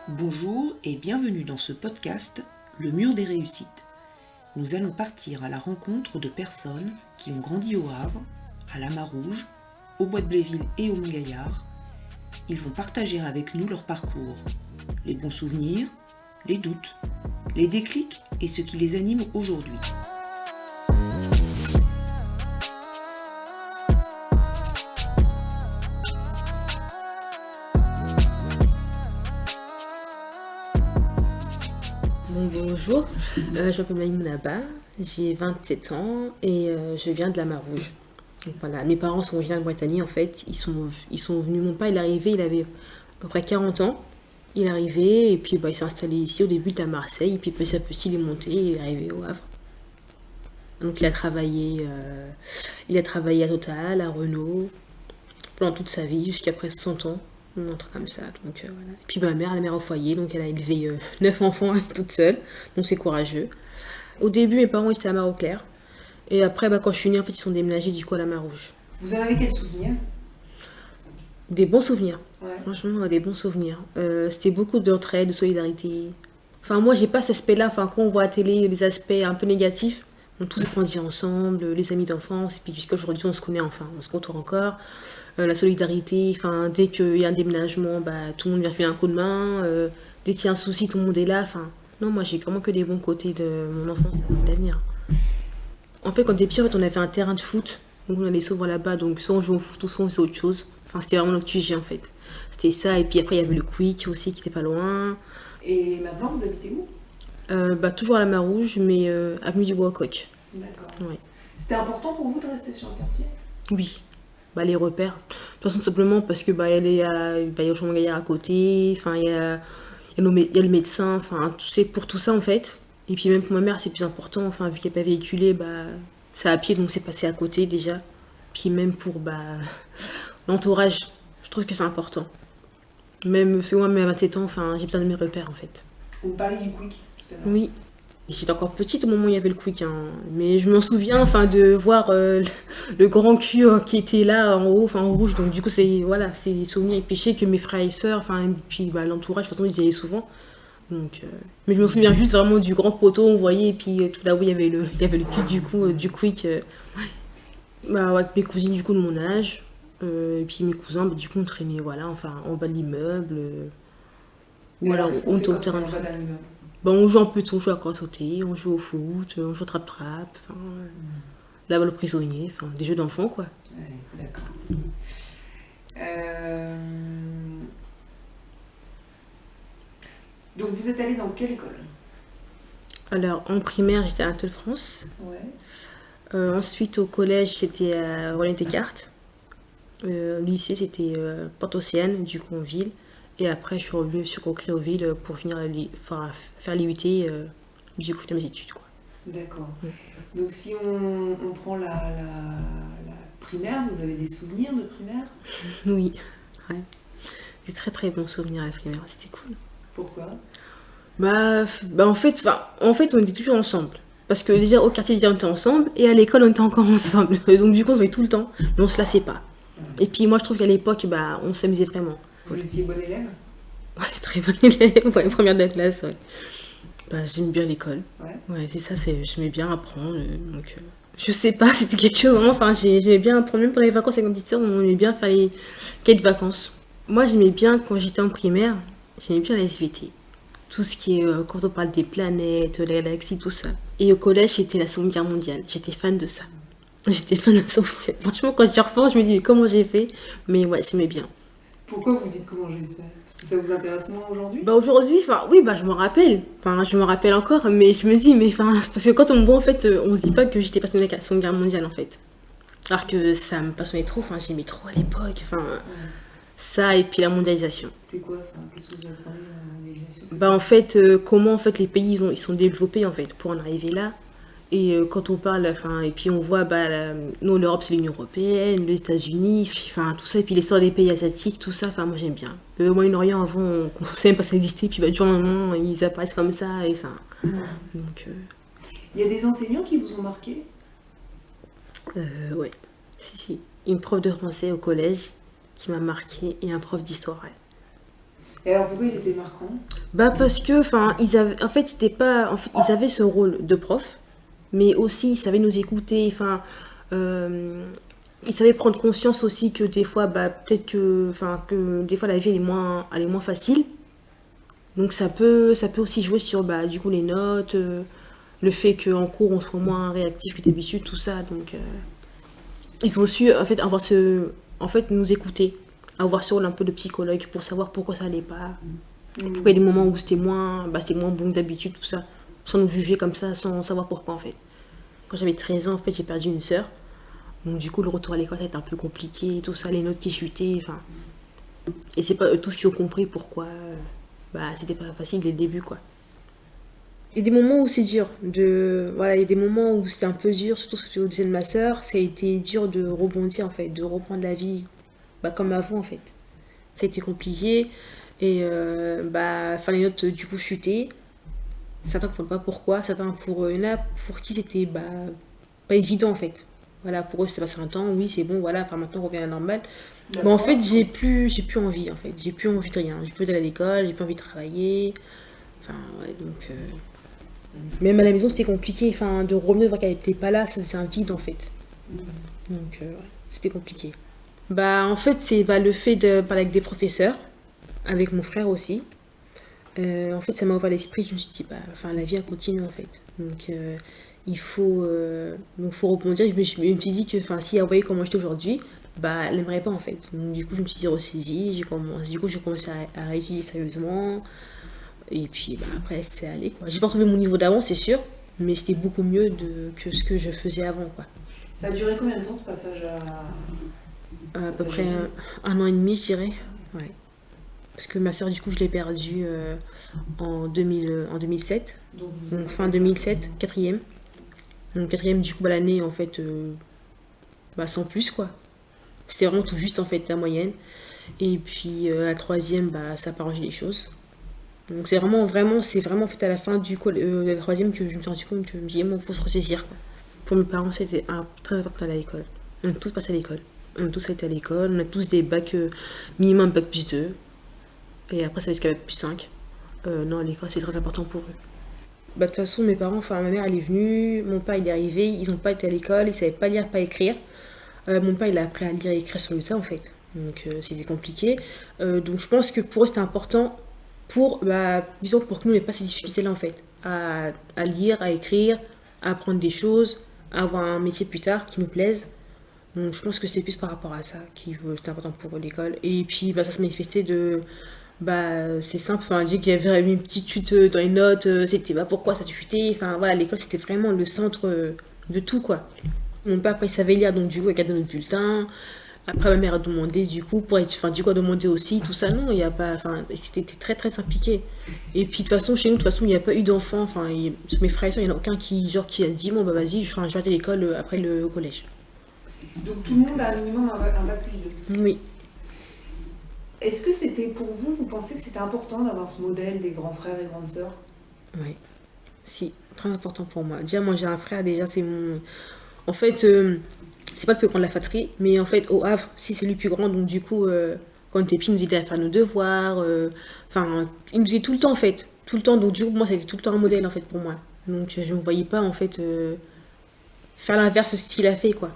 Bonjour et bienvenue dans ce podcast, Le Mur des Réussites. Nous allons partir à la rencontre de personnes qui ont grandi au Havre, à la Marouge, au Bois de Bléville et au Mont-Gaillard. Ils vont partager avec nous leur parcours, les bons souvenirs, les doutes, les déclics et ce qui les anime aujourd'hui. Bonjour, je m'appelle Maïmouna Ba, j'ai 27 ans et je viens de la Marouge. Donc voilà, mes parents sont originaires de Bretagne en fait, ils sont venus, mon père il est arrivé, il avait à peu près 40 ans, il est arrivé et puis il s'est installé ici, au début il était à Marseille et puis petit à petit il est monté et il est arrivé au Havre. Donc il a travaillé à Total, à Renault, pendant toute sa vie, jusqu'à presque 60 ans. Un truc comme ça, donc voilà. Et puis ma mère, la mère au foyer, donc elle a élevé 9 enfants toute seule, donc c'est courageux. Au début, mes parents étaient à Mar-au-Clair, et après, quand je suis née, en fait, ils sont déménagés du coup à la Marouge. Vous en avez quels souvenirs ? Des bons souvenirs, Ouais. franchement, des bons souvenirs. C'était beaucoup d'entraide, de solidarité. Enfin, moi, j'ai pas cet aspect-là, enfin, quand on voit à la télé les aspects un peu négatifs, on tous grandit ensemble, les amis d'enfance, et puis jusqu'à aujourd'hui, on se connaît enfin, on se côtoie encore. La solidarité, enfin, dès qu'il y a un déménagement, tout le monde vient filer un coup de main. Dès qu'il y a un souci, tout le monde est là. Enfin, non, moi j'ai vraiment que des bons côtés de mon enfance et d'avenir. En fait, quand on était petit, en fait, on avait un terrain de foot, donc on allait souvent là-bas, donc soit on jouait au foot ou soit on faisait autre chose. Enfin, c'était vraiment notre QG en fait. C'était ça, et puis après il y avait le Quick aussi qui était pas loin. Et maintenant, vous habitez où ? Toujours à la Marouge, mais avenue du Bois-Coq. D'accord. Ouais. C'était important pour vous de rester sur le quartier ? Oui. Les repères. De toute façon, simplement parce que il y a le Champ Gaillard à côté, enfin, il y a le médecin, enfin, c'est pour tout ça en fait. Et puis même pour ma mère, c'est plus important, enfin, vu qu'elle n'est pas véhiculée, c'est à pied, donc c'est passé à côté déjà. Puis même pour l'entourage, je trouve que c'est important. Même, parce que moi, même à 27 ans, enfin, j'ai besoin de mes repères en fait. Vous me parlez du Quick tout à l'heure. Oui. J'étais encore petite au moment où il y avait le Quick, hein. Mais je m'en souviens enfin, de voir le grand cul qui était là en haut, enfin en rouge. Donc du coup, c'est des souvenirs. Et puis je sais que mes frères et sœurs, enfin, et puis l'entourage, de toute façon, ils y allaient souvent. Donc, mais je me souviens juste vraiment du grand poteau, on voyait, et puis tout là où il y avait le cul du coup, du Quick. Avec mes cousines du coup de mon âge. Et puis mes cousins, du coup, on traînait voilà, enfin, en bas de l'immeuble. Ou alors on était au terrain de foot. On joue un peu tout, on joue à quoi sauter, on joue au foot, on joue au trap-trap, enfin, la balle au prisonnier, enfin, des jeux d'enfants quoi. Ouais, d'accord. Donc vous êtes allé dans quelle école ? Alors en primaire j'étais à Anatole France, Ouais. ensuite au collège j'étais à Roland Descartes, au lycée c'était Porte-Océane, du coup en ville, et après je suis revenue sur Crocréoville pour finir faire l'IUT, du coup finir mes études quoi. D'accord. Ouais. Donc si on prend la primaire, vous avez des souvenirs de primaire ? Oui, ouais. Des très très bons souvenirs à la primaire, c'était cool. Pourquoi ? En fait, on était toujours ensemble. Parce que déjà au quartier, déjà on était ensemble, et à l'école, on était encore ensemble. Donc du coup, on se voyait tout le temps, mais on se lassait pas. Et puis moi, je trouve qu'à l'époque, on s'amusait vraiment. Vous étiez bon élève ? Ouais, très bonne élève, ouais, première de la classe, ouais. J'aime bien l'école. Ouais. Ouais, c'est ça, j'aimais bien apprendre. Donc, je sais pas, c'était quelque chose vraiment. Enfin, j'aimais bien apprendre, même pour les vacances avec mon petite sœur, on aimait bien faire les quêtes vacances. Moi, j'aimais bien, quand j'étais en primaire, j'aimais bien la SVT. Tout ce qui est, quand on parle des planètes, la galaxie, tout ça. Et au collège, c'était la Seconde Guerre mondiale. J'étais fan de ça. J'étais fan de la Seconde Guerre. Franchement, quand j'y repense, je me dis, mais comment j'ai fait ? Mais ouais, j'aimais bien. Pourquoi vous dites comment j'ai fait ? Parce que ça vous intéresse moins aujourd'hui ? Aujourd'hui, oui, je me rappelle. Enfin, je me rappelle encore, mais je me dis, parce que quand on me voit, en fait, on se dit pas que j'étais passionnée de la Seconde Guerre mondiale, en fait. Alors que ça me passionnait trop, enfin, j'aimais trop à l'époque. Enfin, ça, et puis la mondialisation. C'est quoi ça ? Qu'est-ce que vous apprenez en mondialisation ? En fait, comment en fait les pays ils sont développés en fait pour en arriver là. Et quand on parle, enfin, et puis on voit, nous l'Europe c'est l'Union européenne, les États-Unis, enfin tout ça, et puis l'histoire des pays asiatiques, tout ça, enfin moi j'aime bien. Le Moyen-Orient avant, on ne savait même pas que ça existait, puis du jour au lendemain ils apparaissent comme ça, et enfin. Donc. Il y a des enseignants qui vous ont marqué ? Ouais, si. Une prof de français au collège qui m'a marqué et un prof d'histoire, ouais. Et alors pourquoi ils étaient marquants? Bah parce que, enfin, ils avaient, en fait, c'était pas, en fait, ils avaient ce rôle de prof, mais aussi ils savaient nous écouter, enfin, euh, ils savaient prendre conscience aussi que des fois, bah, peut-être que, enfin, que des fois la vie elle est moins facile, donc ça peut aussi jouer sur, bah, du coup les notes, le fait qu'en cours on soit moins réactif que d'habitude, tout ça, donc ils ont su, en fait, en fait, nous écouter, avoir ce rôle un peu de psychologue pour savoir pourquoi ça allait pas. Pourquoi il y a des moments où c'était moins bon que d'habitude, tout ça. Sans nous juger comme ça, sans savoir pourquoi en fait. Quand j'avais 13 ans, en fait, j'ai perdu une sœur. Donc du coup, le retour à l'école, ça a été un peu compliqué, tout ça, les notes qui chutaient, enfin. Et c'est pas eux tous qui ont compris pourquoi, bah, c'était pas facile dès le début, quoi. Il y a des moments où c'est dur, voilà, il y a des moments où c'était un peu dur, surtout ce que je disais de ma sœur, ça a été dur de rebondir, en fait, de reprendre la vie, bah, comme avant, en fait. Ça a été compliqué, et bah, enfin, les notes, du coup, chutaient. Certains ne comprennent pas pourquoi, certains pour il y en a pour qui c'était bah, pas évident en fait. Voilà, pour eux c'était passé un temps, oui c'est bon, voilà, enfin maintenant on revient à la normale. Mais en fait j'ai plus envie en fait, j'ai plus envie de rien. J'ai plus d'aller à l'école, j'ai plus envie de travailler. Enfin ouais donc même à la maison c'était compliqué, enfin de revenir voir qu'elle était pas là, c'est un vide en fait. Donc ouais, c'était compliqué. Bah en fait c'est bah, le fait de parler avec des professeurs, avec mon frère aussi. En fait, ça m'a ouvert l'esprit. Je me suis dit, bah, enfin, la vie elle continue en fait. Donc, donc, faut rebondir. Je me suis dit que, enfin, si elle voyait comment j'étais aujourd'hui, bah, elle n'aimerait pas en fait. Donc, du coup, je me suis dit ressaisie. Du coup, j'ai commencé à étudier sérieusement. Et puis, bah, après, c'est allé quoi. J'ai pas retrouvé mon niveau d'avant, c'est sûr, mais c'était beaucoup mieux que ce que je faisais avant quoi. Ça a duré combien de temps ce passage À peu près un an et demi, je dirais. Ouais. Parce que ma soeur, du coup, je l'ai perdue en 2007. Donc Donc, fin 2007, quatrième. Donc, quatrième, du coup, bah, l'année, en fait, bah, sans plus, quoi. C'était vraiment tout juste, en fait, la moyenne. Et puis, la troisième, bah, ça n'a pas rangé les choses. Donc, c'est vraiment, en fait, à la fin de la troisième que je me suis rendu compte que je me disais, bon, faut se ressaisir, quoi. Pour mes parents, c'était très important d'aller à l'école. On est tous partis à l'école. On a tous été à l'école. On a tous des bacs, minimum bac plus 2. Et après, ça va jusqu'à bac plus 5. Non, à l'école, c'est très important pour eux. Bah, de toute façon, mes parents, enfin, ma mère, elle est venue, mon père, il est arrivé, ils n'ont pas été à l'école, ils savaient pas lire, pas écrire. Mon père, il a appris à lire et écrire sur le tas, en fait. Donc, c'était compliqué. Donc, je pense que pour eux, c'était important pour, bah, disons, pour que nous, n'ayons pas ces difficultés-là, en fait. À lire, à écrire, à apprendre des choses, à avoir un métier plus tard qui nous plaise. Donc, je pense que c'est plus par rapport à ça qui c'était important pour eux, l'école. Et puis, bah, ça se manifestait de bah, c'est simple, enfin, dire qu'il y avait une petite chute dans les notes, c'était bah, pourquoi ça a chuté, enfin voilà, l'école c'était vraiment le centre de tout quoi. Mon père après il savait lire, donc du coup il a gardé notre bulletin. Après ma mère a demandé du coup, pour être, enfin du coup a demandé aussi, tout ça, non, il n'y a pas, enfin c'était très très impliqué. Et puis de toute façon, chez nous, de toute façon, il n'y a pas eu d'enfants, enfin, sur mes frères et soeurs, il n'y en a aucun qui, genre, qui a dit, bon bah vas-y, je vais à l'école après le collège. Donc tout le monde a un minimum un bac plus 2. Oui. Est-ce que c'était pour vous, vous pensez que c'était important d'avoir ce modèle des grands frères et grandes sœurs? Oui. Si, très important pour moi. Déjà, moi j'ai un frère, déjà c'est mon. En fait, c'est pas le plus grand de la fratrie, mais en fait, au Havre, si c'est le plus grand, donc du coup, quand on était petits, il nous aidait à faire nos devoirs. Enfin, il nous aidait tout le temps en fait. Tout le temps, donc du coup, moi c'était tout le temps un modèle en fait pour moi. Donc je ne voyais pas en fait faire l'inverse de ce qu'il a fait quoi.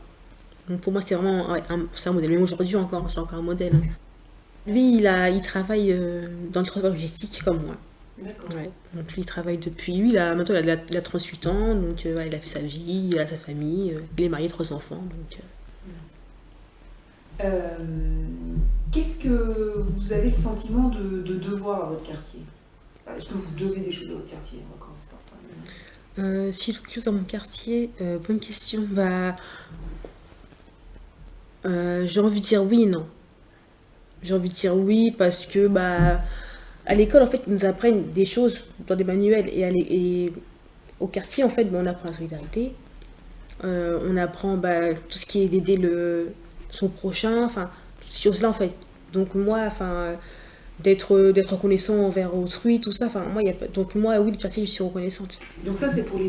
Donc pour moi, c'est vraiment ouais, c'est un modèle. Mais aujourd'hui encore, c'est encore un modèle. Hein. Lui, il travaille dans le transport logistique comme moi. D'accord. Ouais. Donc lui, il travaille depuis. Lui, maintenant, il a 38 ans, donc voilà, il a fait sa vie, il a sa famille, il est marié, 3 enfants. Donc, Qu'est-ce que vous avez le sentiment de devoir à votre quartier? Est-ce que vous devez des choses à votre quartier? On va commencer par ça. si je quelque chose dans mon quartier, bonne question. Bah, j'ai envie de dire oui et non. J'ai envie de dire oui parce que bah à l'école en fait ils nous apprennent des choses dans des manuels et au quartier en fait bah, on apprend la solidarité, on apprend bah, tout ce qui est d'aider son prochain, enfin toutes ces choses là en fait. Donc moi enfin d'être reconnaissant envers autrui, tout ça, enfin moi il y a pas donc moi oui le quartier je suis reconnaissante. Donc ça c'est pour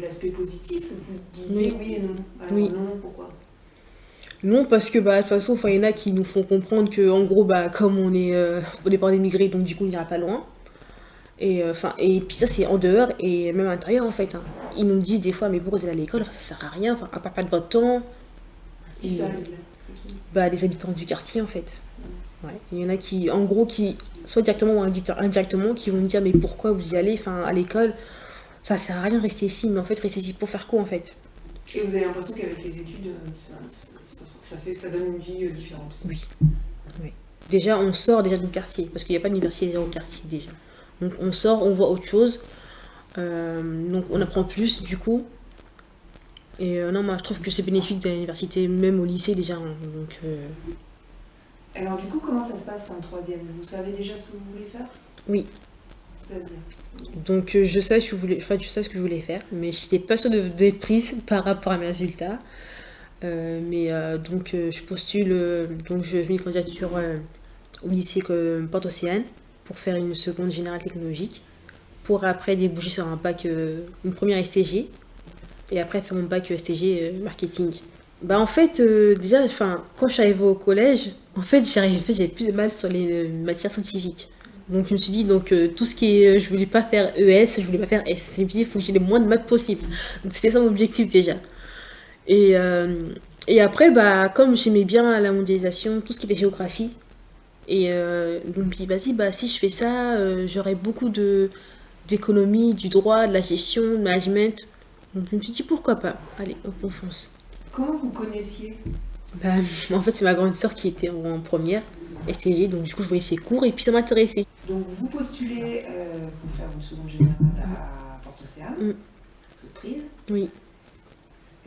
l'aspect positif, vous disiez oui et non. Alors Oui. non, pourquoi? Non, parce que bah, de toute façon, il y en a qui nous font comprendre que, en gros, bah, comme on est pas des migrés, donc du coup, on n'ira pas loin. Et puis ça, c'est en dehors et même à l'intérieur, en fait. Hein. Ils nous disent des fois, mais pourquoi vous allez à l'école? Enfin, ça sert à rien, enfin, à part perdre votre temps. Qui Et, ça arrive là? C'est qui? bah, les habitants du quartier, en fait. Ouais. Il y en a qui, en gros, qui, soit directement ou indirectement, qui vont me dire, mais pourquoi vous y allez, enfin, à l'école? Ça sert à rien de rester ici, mais en fait, rester ici pour faire quoi, en fait? Et vous avez l'impression qu'avec les études, ça donne une vie différente? Oui. Oui. Déjà, on sort déjà du quartier, parce qu'il n'y a pas d'université au quartier, déjà. Donc, on sort, on voit autre chose. Donc, on apprend plus, du coup. Et non, moi, je trouve que c'est bénéfique de l'université, même au lycée, déjà. Hein. Donc, Alors du coup, comment ça se passe en troisième? Vous savez déjà ce que vous voulez faire? oui. C'est-à-dire? Donc, je sais je sais ce que je voulais faire, mais je n'étais pas sûre d'être prise par rapport à mes résultats. Donc, je postule, donc je fais une candidature au lycée Port-Océane pour faire une seconde générale technologique, pour après déboucher sur un bac, une première STG, et après faire mon bac STG marketing. Bah en fait, déjà, quand je suis arrivée au collège, en fait, j'avais plus de mal sur les matières scientifiques. Donc je me suis dit, donc tout ce qui est, je voulais pas faire ES, je voulais pas faire S. Je me suis dit, il faut que j'ai le moins de maths possible. Donc c'était ça mon objectif déjà. Et, et après, bah, comme j'aimais bien la mondialisation, tout ce qui était géographie, donc je me suis dit, vas-y, bah, si je fais ça, j'aurai beaucoup d'économie, du droit, de la gestion, de management. Donc je me suis dit, pourquoi pas? Allez, on fonce. Comment vous connaissiez? Bah, en fait, c'est ma grande sœur qui était en première STG, donc du coup, je voyais ses cours et puis ça m'intéressait. Donc vous postulez pour faire une seconde générale à Port-Océane. Mm. Vous êtes prise. Oui,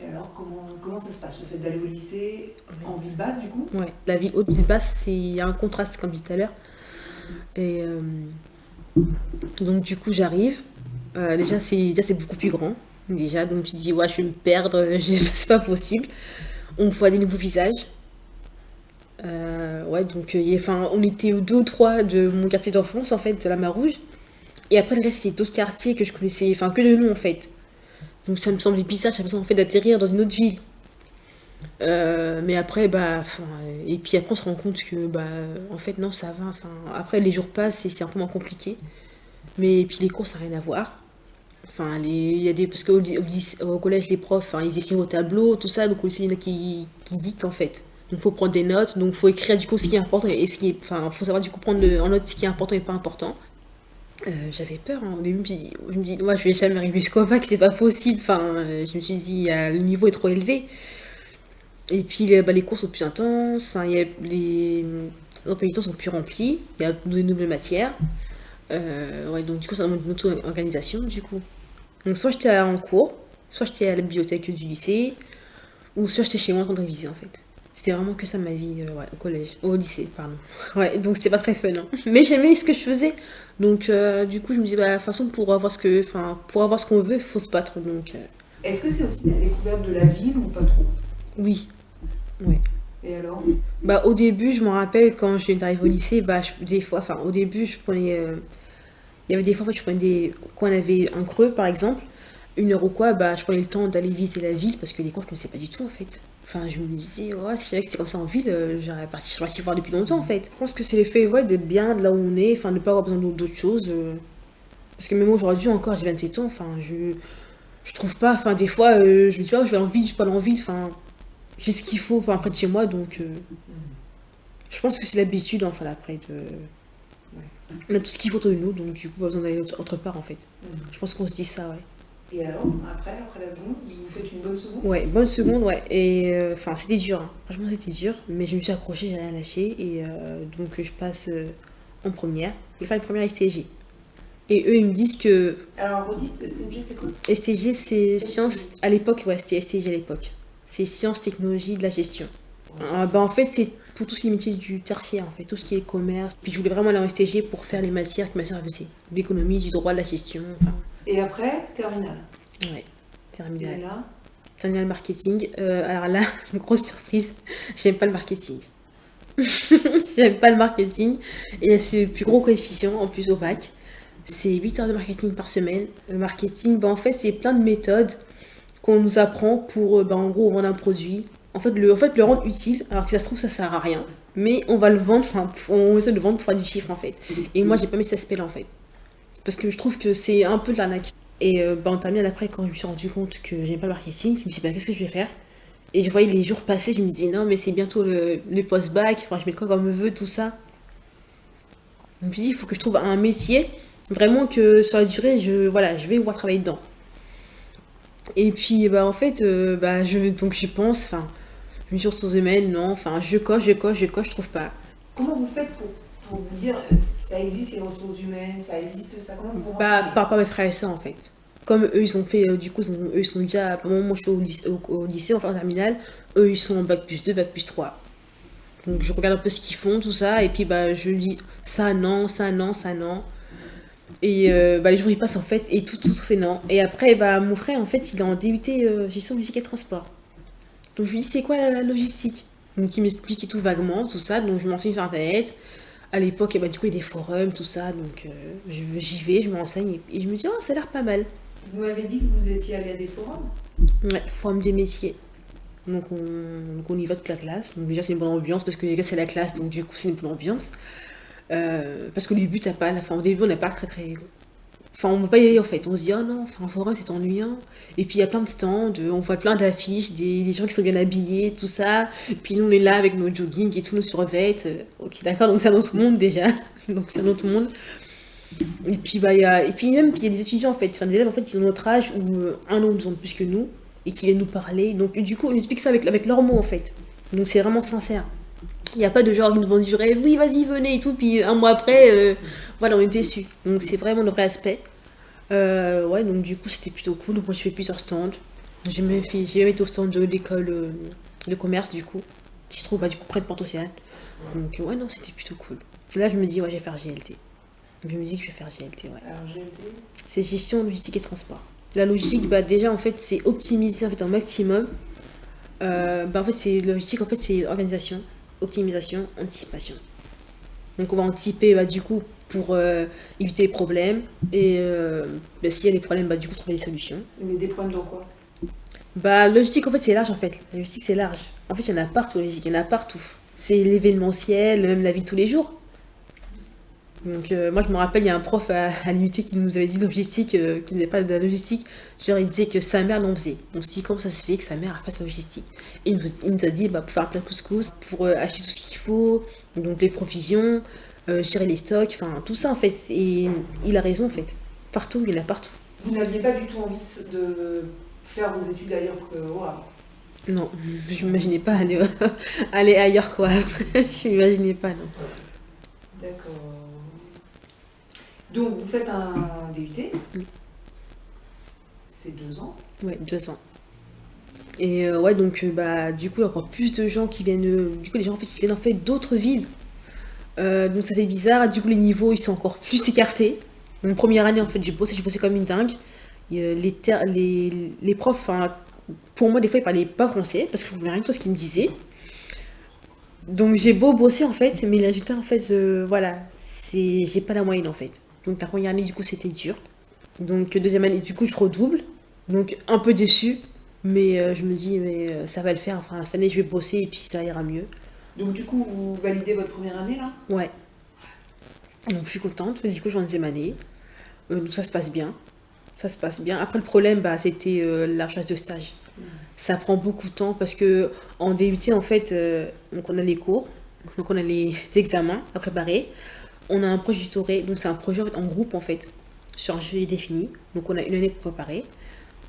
Et alors comment ça se passe? Le fait d'aller au lycée en ville basse du coup? ouais. La ville haute, ville basse, il y a un contraste, comme je disais tout à l'heure. Et donc, du coup, j'arrive. Déjà, c'est beaucoup plus grand. Déjà, donc je me suis dit, ouais, je vais me perdre, c'est pas possible. On voit des nouveaux visages. Ouais, donc on était deux ou trois de mon quartier d'enfance, en fait, de la Marouge. Et après, le reste, c'était d'autres quartiers que je connaissais, enfin, que de nom, en fait. Donc ça me semblait bizarre, j'ai l'impression en fait d'atterrir dans une autre ville. Mais après, et puis après on se rend compte que, bah, en fait non, ça va. Enfin, après les jours passent et c'est un peu moins compliqué. Mais et puis les cours, ça n'a rien à voir. Enfin, il y a des, parce au collège, les profs, ils écrivent au tableau, tout ça, donc au lycée, il y en a qui dictent en fait. Donc faut prendre des notes, donc faut écrire du coup ce qui est important et ce qui est, enfin, faut savoir du coup prendre en note ce qui est important et pas important. J'avais peur, hein. Au début, je me dis, moi je vais jamais arriver jusqu'au bac, c'est pas possible. Je me suis dit, le niveau est trop élevé. Et puis les cours sont plus intenses, les emplois du temps sont plus remplis, il y a de nouvelles matières. Ouais, donc du coup, ça demande une autre organisation du coup. Donc soit j'étais en cours, soit j'étais à la bibliothèque du lycée, ou soit j'étais chez moi en train de réviser en fait. C'était vraiment que ça ma vie, ouais, au lycée, pardon. Ouais, donc c'était pas très fun, hein. Mais j'aimais ce que je faisais. Donc du coup, je me dis, bah, de toute façon, pour avoir ce qu'on veut, il faut se battre. Donc, Est-ce que c'est aussi la découverte de la ville ou pas trop? oui, ouais. Et alors? Bah, au début, je me rappelle quand je suis arrivée au lycée, bah, des fois, au début, je prenais. Il y avait des fois, en fait, je prenais quand on avait un creux, par exemple, une heure ou quoi, bah, je prenais le temps d'aller visiter la ville parce que les cours, je ne connaissais pas du tout, en fait. Enfin, je me disais, oh, si je savais que c'était comme ça en ville, je serais partie voir depuis longtemps, en fait. Je pense que c'est l'effet, ouais, d'être bien de là où on est, enfin, de ne pas avoir besoin d'autres choses. Parce que même aujourd'hui, encore, j'ai 27 ans, enfin, je trouve pas, enfin, des fois, je me dis, oh, je vais en ville, je peux pas aller en ville, enfin, j'ai ce qu'il faut, enfin, près de chez moi, donc. Je pense que c'est l'habitude, enfin, après, de. On a tout ce qu'il faut autour de nous, donc du coup, pas besoin d'aller autre part, en fait. Je pense qu'on se dit ça, ouais. Et alors, après la seconde, vous faites une bonne seconde? Ouais, bonne seconde, ouais. Et c'était dur, hein. Franchement, c'était dur, mais je me suis accrochée, j'ai rien lâché. Et donc, je passe en première. Je vais faire une première STG. Et eux, ils me disent que. Alors, redites, STG, c'est quoi? STG, c'est sciences. À l'époque, ouais, c'était STG à l'époque. C'est sciences, technologie, de la gestion. En fait, c'est pour tout ce qui est métier du tertiaire, en fait, tout ce qui est commerce. Puis je voulais vraiment aller en STG pour faire les matières que ma soeur faisait. L'économie, du droit, de la gestion. Enfin. Et après, terminale. Ouais, terminale. Et là? Terminale marketing. Alors là, grosse surprise, j'aime pas le marketing. J'aime pas le marketing. Et c'est le plus gros coefficient en plus au bac. C'est 8 heures de marketing par semaine. Le marketing, en fait, c'est plein de méthodes qu'on nous apprend pour, en gros, vendre un produit. le rendre utile, alors que ça se trouve, ça sert à rien. Mais on va le vendre, on essaie de le vendre pour faire du chiffre, en fait. Et moi, j'ai pas mis cet aspect-là, en fait. Parce que je trouve que c'est un peu de l'arnaque. Et en terminale, après, quand je me suis rendu compte que j'aimais pas le marketing, je me suis dit, bah, qu'est-ce que je vais faire? Et je voyais les jours passer, je me disais, non, mais c'est bientôt le post-bac, enfin, je mets quoi comme vœu, tout ça. Je me suis dit, il faut que je trouve un métier, vraiment que sur la durée, je vais pouvoir travailler dedans. Et puis, bah, en fait, donc j'y pense, enfin, je me suis ressources humaines, non, enfin, je coche, je trouve pas. Comment vous faites pour vous dire, ça existe les ressources humaines, ça existe ça, comment vous vous Bah, renseignez? par rapport à mes frères et sœurs, en fait. Comme eux, ils ont fait, du coup, eux, ils sont déjà, au moment où je suis au lycée, enfin, en terminale, eux, ils sont en bac+2, bac+3. Donc, je regarde un peu ce qu'ils font, tout ça, et puis, bah, je dis, ça, non, ça, non, ça, non. Et bah, les jours, ils passent, en fait, et tout, c'est non. Et après, bah, mon frère, en fait, il est en DUT gestion logistique et transport. Donc, je lui dis, c'est quoi la logistique? Donc, il m'explique tout vaguement, tout ça, donc je m'enseigne sur Internet. À l'époque, bah, du coup, il y a des forums, tout ça, donc j'y vais, je me renseigne, et je me dis, oh, ça a l'air pas mal. Vous m'avez dit que vous étiez allé à des forums. Ouais, forum des métiers. Donc on y va toute la classe. Donc déjà, c'est une bonne ambiance, parce que les gars, c'est la classe, donc du coup, c'est une bonne ambiance. Parce que le but, t'as pas, au début, on n'a pas très. Enfin, on ne veut pas y aller en fait. On se dit, oh non, enfin, un forum, c'est ennuyant. Et puis, il y a plein de stands, on voit plein d'affiches, des gens qui sont bien habillés, tout ça. Et puis, nous, on est là avec nos jogging et tous nos survêtements. Ok, d'accord, donc c'est un autre monde déjà. Donc, c'est un autre monde. Et puis, bah, il y a des étudiants en fait, enfin, des élèves en fait, ils ont notre âge ou un an, 2 ans de plus que nous, et qui viennent nous parler. Donc, du coup, on explique ça avec leurs mots en fait. Donc, c'est vraiment sincère. Il n'y a pas de genre, ils nous vendent du rêve, oui, vas-y, venez et tout, puis un mois après, voilà, on est déçus. Donc, c'est vraiment le vrai aspect. Ouais, donc du coup, c'était plutôt cool. Donc, moi, je fais plusieurs stands. J'ai même été au stand de l'école de commerce, du coup, qui se trouve bah, du coup, près de Port-Océane. Donc, ouais, non, c'était plutôt cool. Là, je me dis, ouais, je vais faire GLT. Je me dis que je vais faire GLT, ouais. Alors GLT, C'est gestion, logistique et transport. La logistique, bah, déjà, en fait, c'est optimiser en fait, un maximum. Bah, en fait, c'est logistique, en fait, c'est organisation, optimisation, anticipation. Donc, on va anticiper, bah, du coup, pour éviter les problèmes. Et bah, s'il y a des problèmes, bah, du coup, trouver des solutions. mais des problèmes dans quoi? Bah, la logistique, en fait, c'est large, en fait. La logistique, c'est large. En fait, il y en a partout, la logistique, il y en a partout. C'est l'événementiel, même la vie de tous les jours. Donc, moi, je me rappelle, il y a un prof à l'UT qui nous avait dit logistique, qui n'avait pas de la logistique. Genre, il disait que sa mère l'en faisait. On se dit, comment ça se fait que sa mère fasse la logistique? Et il nous a dit, bah, pour faire un plat couscous, pour acheter tout ce qu'il faut, donc les provisions, gérer les stocks, enfin, tout ça, en fait. Et il a raison, en fait. Partout, il y en a partout. Vous n'aviez pas du tout envie de faire vos études ailleurs que au Havre? Non, je m'imaginais pas aller, aller ailleurs, quoi. Je m'imaginais pas, non. D'accord. Donc vous faites un DUT. Oui. C'est 2 ans. Ouais, 2 ans. Et ouais, donc bah, du coup, il y a encore plus de gens qui viennent. Du coup, les gens en fait, qui viennent en fait d'autres villes. Donc ça fait bizarre. Du coup, les niveaux ils sont encore plus écartés. Mon première année, en fait, j'ai bossé comme une dingue. Et, les profs, enfin, pour moi, des fois, ils parlaient pas français parce que je comprenais rien de ce qu'ils me disaient. Donc j'ai beau bosser en fait, mais les résultats en fait, voilà, j'ai pas la moyenne en fait. Donc la première année, du coup, c'était dur. Donc deuxième année, du coup, je redouble. Donc un peu déçue, mais je me dis, mais ça va le faire. Enfin, cette année, je vais bosser et puis ça ira mieux. Donc du coup, vous validez votre première année là? Ouais. Donc je suis contente. Du coup, je suis en deuxième année. Donc ça se passe bien. Ça se passe bien. Après, le problème, bah, c'était la recherche de stage. Ça prend beaucoup de temps parce que en DUT, en fait, donc on a les cours, donc on a les examens à préparer. On a un projet tutoré, donc c'est un projet en, fait, en groupe en fait, sur un sujet défini. Donc on a une année pour préparer.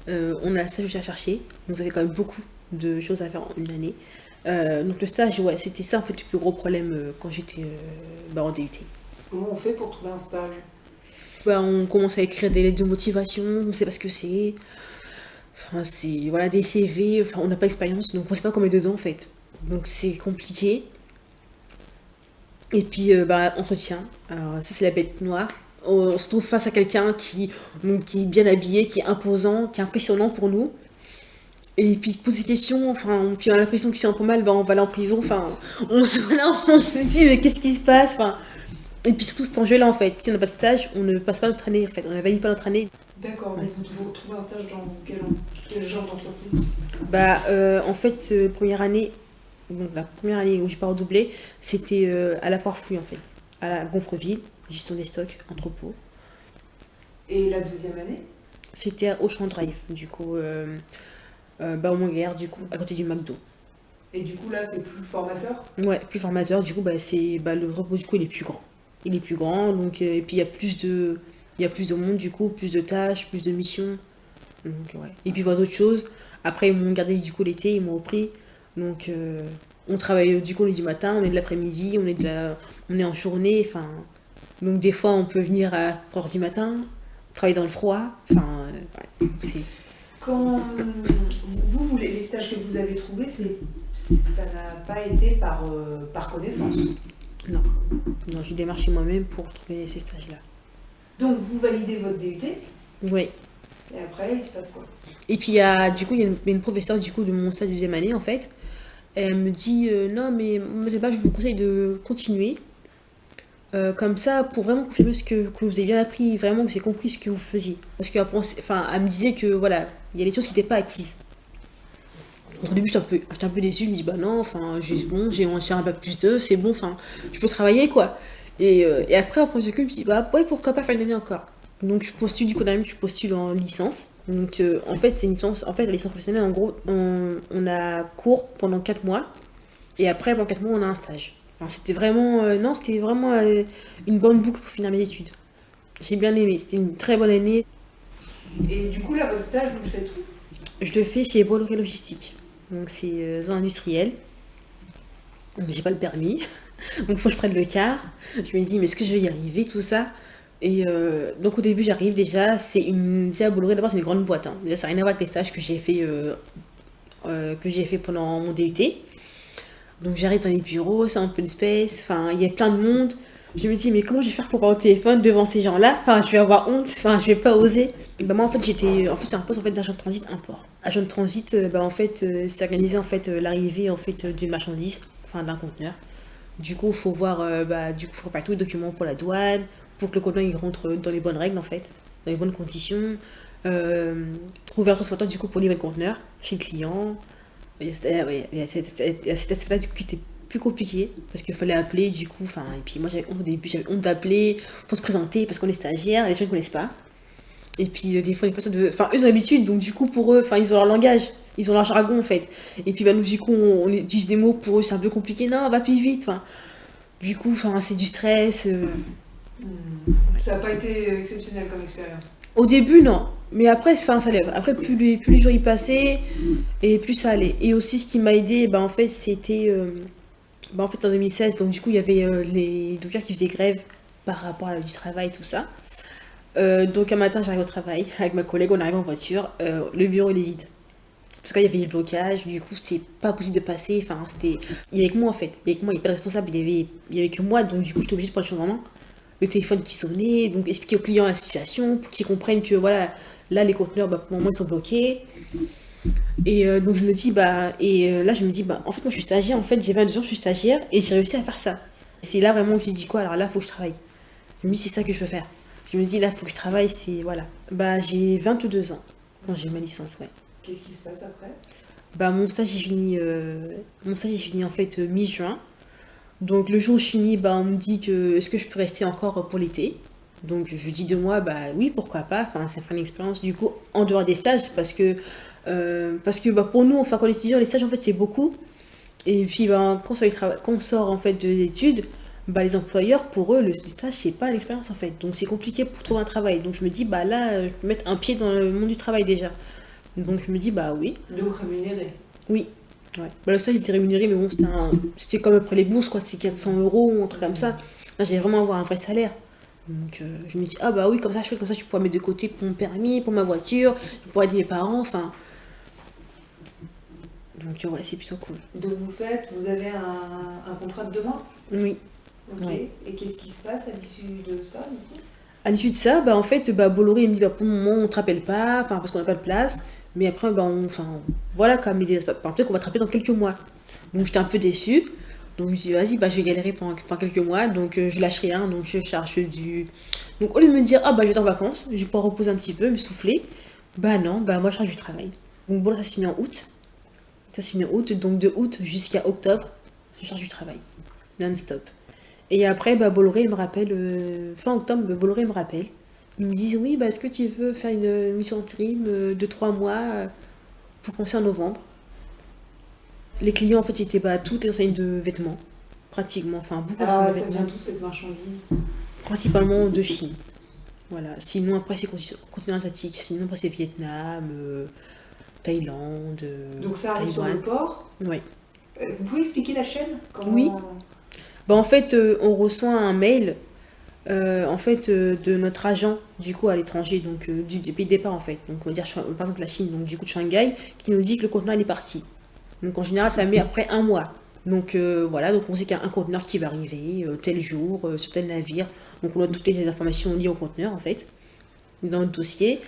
On a le stage aussi à chercher, donc ça fait quand même beaucoup de choses à faire en une année. Donc le stage, ouais, c'était ça en fait le plus gros problème quand j'étais en DUT. Comment on fait pour trouver un stage? Bah, on commence à écrire des lettres de motivation, on ne sait pas ce que c'est. Enfin, c'est voilà, des CV, enfin, on n'a pas d'expérience, donc on ne sait pas comment est dedans en fait. Donc c'est compliqué. Et puis, bah, entretien. Alors, ça, c'est la bête noire. On se retrouve face à quelqu'un qui est bien habillé, qui est imposant, qui est impressionnant pour nous. Et puis, il pose des questions, enfin, puis on a l'impression que si on prend mal, bah, on va aller en prison. Enfin, voilà, on se dit, mais qu'est-ce qui se passe? Enfin, et puis surtout, cet enjeu-là, en fait, si on n'a pas de stage, on ne passe pas notre année, en fait. On ne valide pas notre année. D'accord, Ouais. donc vous trouvez un stage dans quel genre d'entreprise? En fait, première année, donc la première année où j'ai pas redoublé, c'était à la foire fouille en fait, à la Gonfreville, gestion des stocks, entrepôt. Et la deuxième année? C'était à Auchan Drive, du coup, au Montguerre, du coup, à côté du McDo. Et du coup, là, c'est plus formateur? Ouais, plus formateur, du coup, le repos, du coup, il est plus grand. Il est plus grand, donc, et puis il y a plus de monde, du coup, plus de tâches, plus de missions. Donc, ouais. Et puis, voir d'autres choses. Après, ils m'ont gardé, du coup, l'été, ils m'ont repris. Donc, on travaille, du coup, on est du matin, on est de l'après-midi, on est en journée, enfin. Donc, des fois, on peut venir à 3h du matin, travailler dans le froid, enfin, ouais, donc c'est. Quand les stages que vous avez trouvés, ça n'a pas été par connaissance. Non, non, j'ai démarché moi-même pour trouver ces stages-là. Donc, vous validez votre DUT, Ouais. et après, il se passe quoi? Et puis, il y a une professeure du coup, de mon stage deuxième année, en fait. Elle me dit non, mais moi, c'est pas, je vous conseille de continuer. Comme ça, pour vraiment confirmer que vous avez bien appris, vraiment que vous avez compris ce que vous faisiez. Parce elle me disait que voilà, il y a des choses qui n'étaient pas acquises. Donc, au début, j'étais un peu déçue. Je me dis, bah non, enfin, j'ai un bac plus 2, c'est bon, enfin, je peux travailler quoi. Et après, en prenant du recul, je me dis, bah ouais, pourquoi pas faire une année encore. Donc, je postule du coup, je postule en licence. Donc, en fait, c'est une licence, en fait, la licence professionnelle, en gros, on a cours pendant 4 mois. Et après, pendant 4 mois, on a un stage. Enfin, c'était vraiment une bonne boucle pour finir mes études. J'ai bien aimé, c'était une très bonne année. Et du coup, là, votre stage, vous le faites où? Je le fais chez Bolloré Logistique. Donc c'est zone industrielle. Donc j'ai pas le permis. Donc il faut que je prenne le car. Je me dis, mais est-ce que je vais y arriver, tout ça? Et donc au début, j'arrive déjà. Déjà, Bolloré, d'abord, c'est une grande boîte. Hein. Déjà, ça n'a rien à voir avec les stages que j'ai fait pendant mon DUT. Donc j'arrive dans les bureaux, c'est un peu de space, enfin il y a plein de monde. Je me dis mais comment je vais faire pour parler au téléphone devant ces gens-là? Enfin je vais avoir honte, enfin je vais pas oser. Moi en fait c'est un poste en fait d'agent de transit import. Agent de transit c'est organiser en fait l'arrivée en fait d'une marchandise, enfin d'un conteneur. Du coup faut voir faut préparer tous les documents pour la douane, pour que le conteneur il rentre dans les bonnes règles en fait, dans les bonnes conditions. Trouver un transporteur du coup pour livrer le conteneur chez le client. Il y a cet aspect-là du coup, qui était plus compliqué parce qu'il fallait appeler du coup. Enfin, et puis moi j'avais honte au début, j'avais honte d'appeler pour se présenter parce qu'on est stagiaire, les gens ne connaissent pas. Et puis des fois les personnes enfin eux ont l'habitude donc du coup pour eux, enfin ils ont leur langage, ils ont leur jargon en fait. Et puis nous du coup on utilise des mots pour eux c'est un peu compliqué, non va plus vite. Enfin, du coup enfin c'est du stress. Ça n'a pas été exceptionnel comme expérience. Au début non, mais après enfin, ça lève. Après plus les jours y passaient et plus ça allait. Et aussi ce qui m'a aidé, en fait c'était en fait, en 2016, donc du coup, il y avait les dockers qui faisaient grève par rapport à du travail, tout ça. Donc un matin, j'arrive au travail avec ma collègue, on arrive en voiture, le bureau il est vide. Parce qu'il y avait des blocages, du coup, c'était pas possible de passer. Enfin, c'était. Il y avait que moi en fait. Il y avait que moi, il n'y avait pas de responsable, il y avait que moi, donc du coup, j'étais obligée de prendre les choses en main. Le téléphone qui sonnait, donc expliquer aux clients la situation pour qu'ils comprennent que voilà, là, les conteneurs, pour le moment, ils sont bloqués. Et donc je me dis, là je me dis, en fait moi je suis stagiaire, en fait j'ai 22 ans, je suis stagiaire et j'ai réussi à faire ça. C'est là vraiment que j'ai dit quoi, alors là faut que je travaille. Je me dis c'est ça que je veux faire. Je me dis là faut que je travaille, c'est voilà. J'ai 22 ans quand j'ai ma licence, ouais. Qu'est-ce qui se passe après? Mon stage est fini en fait mi-juin. Donc le jour où je finis, on me dit que est-ce que je peux rester encore pour l'été. Donc je dis de moi, oui, pourquoi pas, enfin ça ferait une expérience du coup en dehors des stages parce que pour nous, enfin quand on est étudiant, les stages en fait c'est beaucoup. Et puis quand on sort en fait des études, les employeurs pour eux les stages c'est pas l'expérience en fait. Donc c'est compliqué pour trouver un travail. Donc je me dis là je peux mettre un pied dans le monde du travail déjà. Donc je me dis oui. Donc rémunéré. Oui. Ouais. Le stage il était rémunéré mais bon c'était comme après les bourses quoi, c'est 400 € un truc comme ça. Là j'allais vraiment avoir un vrai salaire. Donc je me dis oui comme ça je fais comme ça je pourrais mettre de côté pour mon permis, pour ma voiture, je pourrais aider mes parents, enfin. Donc ouais c'est plutôt cool. Donc vous avez un contrat de 2 mois? Oui. Ok. Ouais. Et qu'est-ce qui se passe à l'issue de ça du coup? À l'issue de ça, en fait, Bolloré il me dit pour le moment on te rappelle pas, enfin parce qu'on n'a pas de place, mais après voilà quoi, mais peut-être qu'on va te rappeler dans quelques mois. Donc j'étais un peu déçue. Donc je me suis dit, vas-y, bah, je vais galérer pendant quelques mois, donc je lâche rien, donc je charge du... Donc au lieu de me dire, ah bah je vais être en vacances, je vais pouvoir reposer un petit peu, me souffler, bah non, bah moi je charge du travail. Donc bon, là, ça s'est mis en août. Ça s'est mis en août, donc de août jusqu'à octobre, je charge du travail, non-stop. Et après, bah, Bolloré me rappelle, fin octobre, bah, Bolloré me rappelle. Ils me disent, oui, bah, est-ce que tu veux faire une mission intérim de 3 mois pour commencer en novembre. Les clients, en fait, c'était bah, toutes les enseignes de vêtements, pratiquement, enfin beaucoup d'enseignes Ah, de ça vêtements, vient d'où cette marchandise? principalement de Chine. Voilà. Sinon, après, c'est continent asiatique. Sinon, après, c'est Vietnam, Thaïlande, Donc ça arrive sur le Taïwan. port. Ouais. Vous pouvez expliquer la chaîne? Oui. Bah, en fait, on reçoit un mail en fait, de notre agent du coup à l'étranger, donc du pays de départ en fait. Donc on va dire par exemple la Chine, donc du coup de Shanghai, qui nous dit que le conteneur il est parti. Donc en général ça met après un mois. Donc voilà, donc on sait qu'il y a un conteneur qui va arriver tel jour, sur tel navire. Donc on a toutes les informations liées au conteneur en fait, dans le dossier.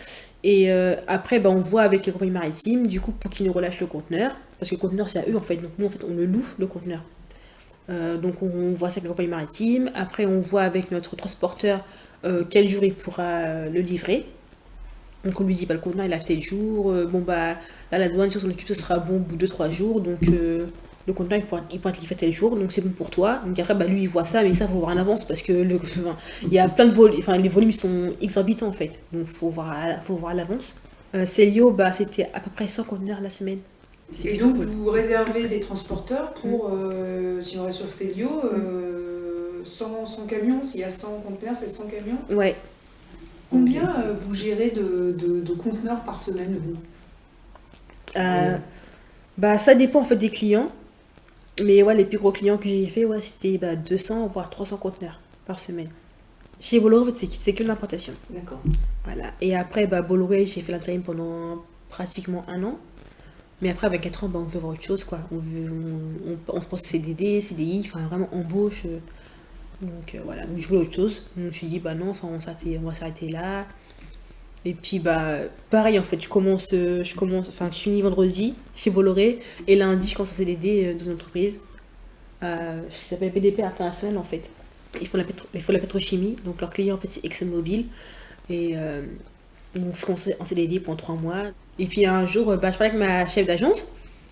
Et après bah, on voit avec les compagnies maritimes, du coup pour qu'ils nous relâchent le conteneur, parce que le conteneur c'est à eux en fait, donc nous en fait on le loue le conteneur. Donc on voit ça avec la compagnie maritime. Après on voit avec notre transporteur quel jour il pourra le livrer. Donc on lui dit bah, le conteneur il a fait le jour. Bon bah là la douane sur le tube ce sera bon au bout de 3 jours. Donc le conteneur il pourra être livré tel jour. Donc c'est bon pour toi. Donc après bah, lui il voit ça, mais ça il faut voir en avance parce que il y a plein de volumes. Enfin les volumes ils sont exorbitants en fait. Donc faut voir à l'avance. Célio bah c'était à peu près 100 conteneurs la semaine. C'est Et plutôt donc cool. vous réservez des transporteurs pour, si on reste sur Célio, 100 camions, s'il y a 100 conteneurs, c'est 100 camions. Ouais. Combien vous gérez de conteneurs par semaine, vous? Bah, ça dépend en fait des clients. Mais ouais, les plus gros clients que j'ai fait, ouais, c'était bah, 200 voire 300 conteneurs par semaine. Chez Bolloré, en fait, c'est que de l'importation. D'accord. Voilà. Et après, bah, Bolloré, j'ai fait l'intérim pendant pratiquement un an. Mais après, avec 4 ans, bah, on veut voir autre chose, quoi. On pense CDD, CDI, enfin vraiment embauche. Donc voilà, donc, je voulais autre chose. Donc, je me suis dit, bah non, enfin, on va s'arrêter là. Et puis bah pareil en fait, enfin je finis vendredi chez Bolloré et lundi je commence en CDD dans une entreprise. Ça s'appelle BDP International en fait. Ils font la pétrochimie, donc leur client en fait c'est ExxonMobil. Et donc je commence en CDD pendant 3 mois. Et puis un jour, bah, je parlais avec ma chef d'agence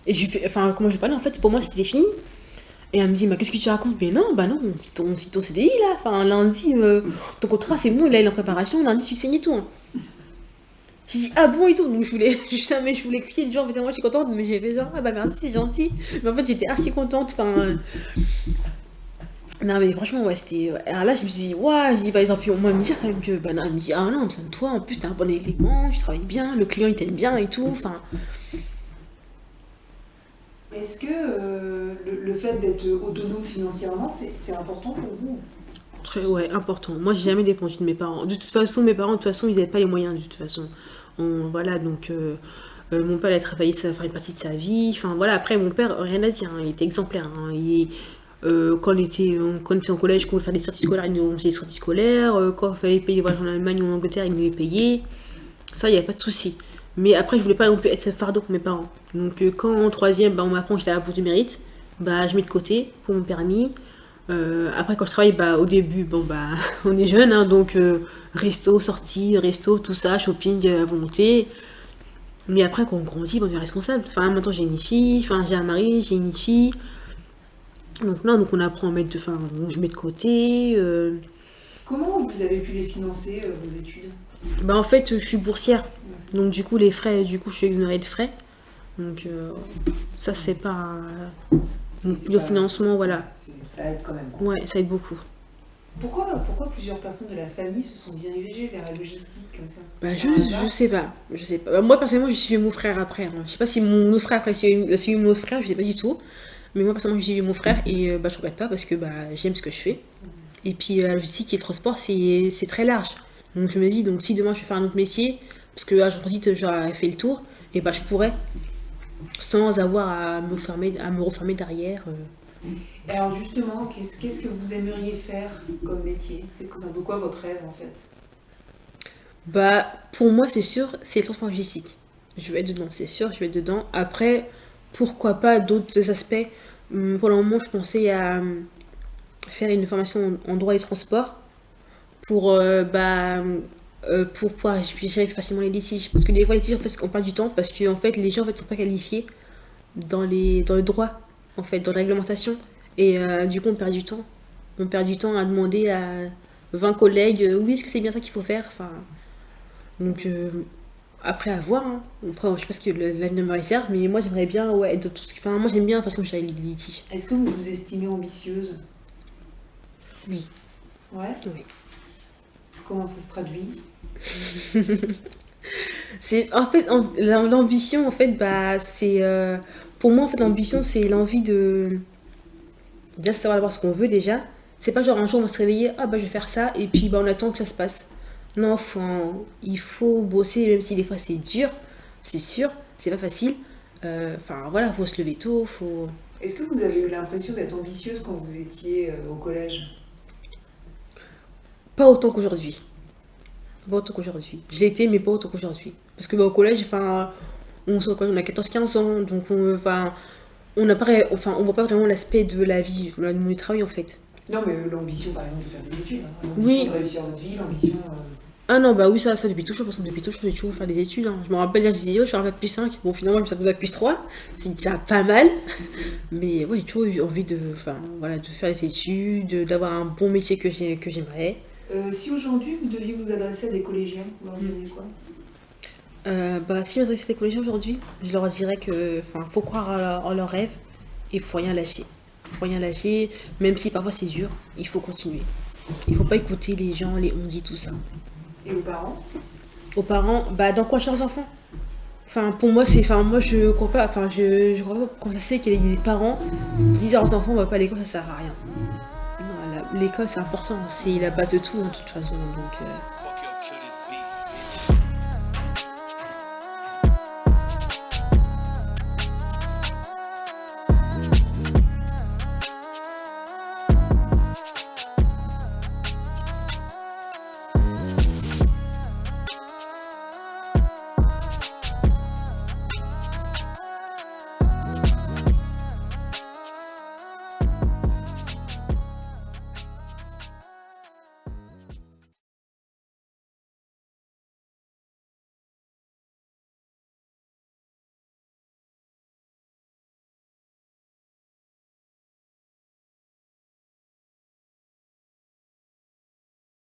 et je lui fais, enfin comment je lui parlais en fait, pour moi c'était fini. Et elle me dit, bah, qu'est-ce que tu racontes? Mais non, bah non, on signe ton CDI là. Enfin lundi, ton contrat c'est bon, il est en préparation, lundi tu signes et tout, hein. J'ai dit ah bon et tout, donc je voulais, mais je voulais crier, genre, moi je suis contente, mais j'ai fait genre, ah bah merci, c'est gentil. Mais en fait, j'étais archi contente, enfin. Non, mais franchement, ouais, c'était. Alors là, je me suis dit, ouais, j'ai dit, par exemple, moi, elle me dit quand même que, bah non, elle me dit, ah non, me toi, en plus, t'es un bon élément, tu travailles bien, le client il t'aime bien et tout, enfin. Est-ce que le fait d'être autonome financièrement, c'est important pour vous? Ouais, important. Moi, j'ai jamais dépendu de mes parents. De toute façon, mes parents, de toute façon, ils n'avaient pas les moyens, de toute façon. Voilà, donc. Mon père, il a travaillé, ça fait une partie de sa vie. Enfin, voilà, après, mon père, rien à dire, hein, il était exemplaire. Hein, quand on était en collège, quand on voulait faire des sorties scolaires, il nous faisait des sorties scolaires. Quand il fallait payer des voyages en Allemagne ou en Angleterre, il nous les payait. Ça, il n'y avait pas de souci. Mais après, je voulais pas non plus être ce fardeau pour mes parents. Donc, quand en troisième, bah, on m'apprend que j'étais à la bourse du mérite, bah, je mets de côté pour mon permis. Après, quand je travaille, bah, au début, bon, bah, on est jeune, hein, donc resto, sortie, resto, tout ça, shopping à volonté. Mais après, quand on grandit, bah, on est responsable. Enfin, maintenant, j'ai une fille, enfin, j'ai un mari, j'ai une fille. Donc, non, donc on apprend à mettre de, enfin, je mets de côté. Comment vous avez pu les financer, vos études? Bah, en fait, je suis boursière. Donc, du coup, les frais, du coup, je suis exonérée de frais. Donc, ça, c'est pas. Donc, le financement, voilà. Ça aide quand même, quoi. Ouais, ça aide beaucoup. Pourquoi plusieurs personnes de la famille se sont dirigées vers la logistique comme ça? Bah, je sais pas. Je sais pas. Bah, moi, personnellement, j'ai suivi mon frère après. Hein. Je sais pas si mon autre frère a suivi mon autre frère, je sais pas du tout. Mais moi, personnellement, j'ai suivi mon frère et bah, je regrette pas parce que bah, j'aime ce que je fais. Et puis, la logistique et le transport, c'est très large. Donc, je me dis, donc, si demain je vais faire un autre métier, parce que là, j'en dis, j'aurais fait le tour, et bah, je pourrais, sans avoir à me refermer derrière. Alors, justement, qu'est-ce que vous aimeriez faire comme métier? C'est un peu quoi votre rêve en fait? Bah, pour moi, c'est sûr, c'est le transport logistique. Je vais être dedans, c'est sûr, je vais être dedans. Après, pourquoi pas d'autres aspects Pour le moment, je pensais à faire une formation en droit des transports pour, pour pouvoir gérer plus facilement les litiges. Parce que des fois, les litiges, en fait, on perd du temps parce que en fait, les gens en fait, sont pas qualifiés dans le droit, en fait, dans la réglementation. Et du coup, on perd du temps. On perd du temps à demander à 20 collègues, oui, est-ce que c'est bien ça qu'il faut faire? Enfin, donc, après, à voir. Hein. Après, je sais pas ce que l'avenir me réserve, mais moi, j'aimerais bien, ouais, de tout ce qui... Enfin, moi, j'aime bien la façon de gérer les litiges. Est-ce que vous vous estimez ambitieuse? Oui. Ouais. Oui. Comment ça se traduit? C'est en fait l'ambition en fait bah c'est pour moi en fait l'ambition c'est l'envie de déjà savoir d'abord ce qu'on veut déjà. C'est pas genre un jour on va se réveiller ah bah je vais faire ça et puis bah on attend que ça se passe. Non, il faut bosser même si des fois c'est dur, c'est sûr, c'est pas facile. Enfin voilà, faut se lever tôt, faut Est-ce que vous avez eu l'impression d'être ambitieuse quand vous étiez au collège? pas autant qu'aujourd'hui. Pas autant qu'aujourd'hui. Je l'ai été mais pas autant qu'aujourd'hui. Parce que bah, au collège, enfin on a 14-15 ans, donc on n'a pas, enfin, on voit pas vraiment l'aspect de la vie, du monde du travail en fait. Non, mais l'ambition, par exemple, de faire des études. Hein. L'ambition Oui. de réussir votre vie, l'ambition... Ah non, bah oui, ça depuis toujours, de toute façon, depuis toujours, j'ai toujours faire des études. Hein. Je me rappelle, je disais, oh, je vais faire un bac plus 5. Bon, finalement, je me suis fait un bac plus 3. C'est déjà pas mal. Mais ouais, j'ai toujours eu envie de, enfin, voilà, de faire des études, d'avoir un bon métier que j'aimerais. Si aujourd'hui, vous deviez vous adresser à des collégiens, vous leur diriez quoi? Bah, si je m'adressais à des collégiens aujourd'hui, je leur dirais que, enfin, faut croire en leurs rêves et faut rien lâcher. Faut rien lâcher, même si parfois c'est dur, il faut continuer. Il faut pas écouter les gens, les on-dit, tout ça. Et aux parents? Aux parents, bah, d'encourager leurs enfants. Enfin, pour moi, c'est, enfin, moi, je crois pas, enfin, je crois pas quand ça c'est qu'il y a des parents qui disent à leurs enfants, on va pas à l'école, ça sert à rien. Non, l'école, c'est important, c'est la base de tout, de toute façon, donc...